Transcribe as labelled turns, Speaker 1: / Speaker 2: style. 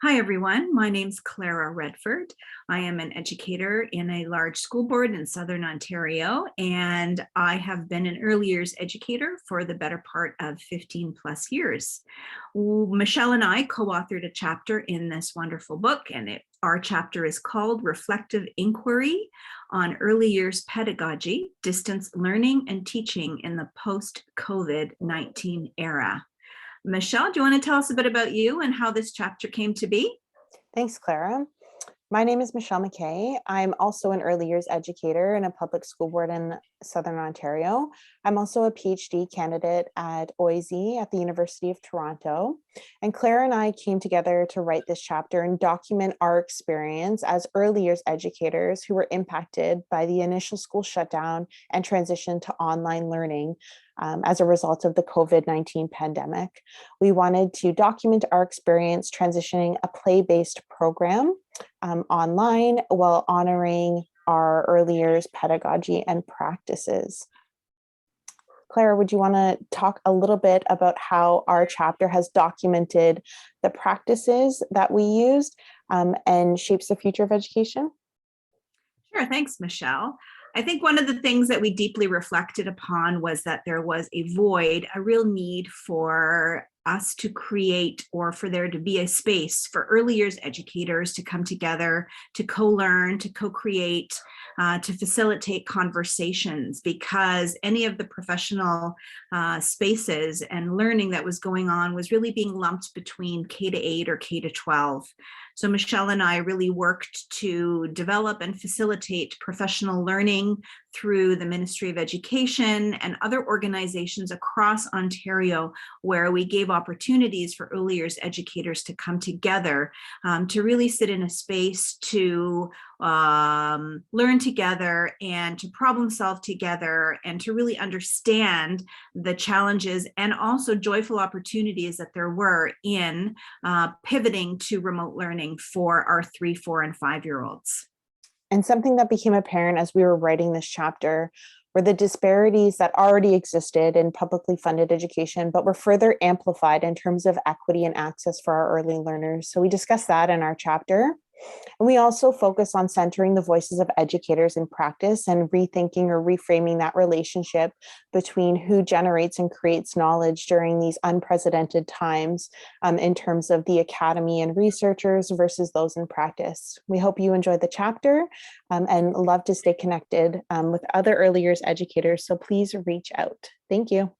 Speaker 1: Hi, everyone. My name's Klara Redford. I am an educator in a large school board in Southern Ontario, and I have been an early years educator for the better part of 15 plus years. Michelle and I co-authored a chapter in this wonderful book, and our chapter is called Reflective Inquiry on Early Years Pedagogy, Distance Learning and Teaching in the Post-COVID-19 Era. Michelle, do you want to tell us a bit about you and how this chapter came to be?
Speaker 2: Thanks, Klara. My name is Michelle McKay. I'm also an early years educator in a public school board in Southern Ontario. I'm also a PhD candidate at OISE at the University of Toronto. And Klara and I came together to write this chapter and document our experience as early years educators who were impacted by the initial school shutdown and transition to online learning as a result of the COVID-19 pandemic. We wanted to document our experience transitioning a play-based program online while honoring our early years pedagogy and practices. Klara, would you want to talk a little bit about how our chapter has documented the practices that we used and shapes the future of education?
Speaker 1: Sure, thanks, Michelle. I think one of the things that we deeply reflected upon was that there was a void, a real need for us to create, or for there to be a space for early years educators to come together, to co-learn, to co-create, to facilitate conversations, because any of the professional spaces and learning that was going on was really being lumped between K-8 or K-12. So Michelle and I really worked to develop and facilitate professional learning through the Ministry of Education and other organizations across Ontario, where we gave opportunities for early years educators to come together to really sit in a space to learn together and to problem solve together and to really understand the challenges and also joyful opportunities that there were in pivoting to remote learning for our 3, 4, and 5-year-olds.
Speaker 2: And something that became apparent as we were writing this chapter were the disparities that already existed in publicly funded education, but were further amplified in terms of equity and access for our early learners. So we discussed that in our chapter. And we also focus on centering the voices of educators in practice and rethinking or reframing that relationship between who generates and creates knowledge during these unprecedented times in terms of the academy and researchers versus those in practice. We hope you enjoyed the chapter and love to stay connected with other early years educators. So please reach out. Thank you.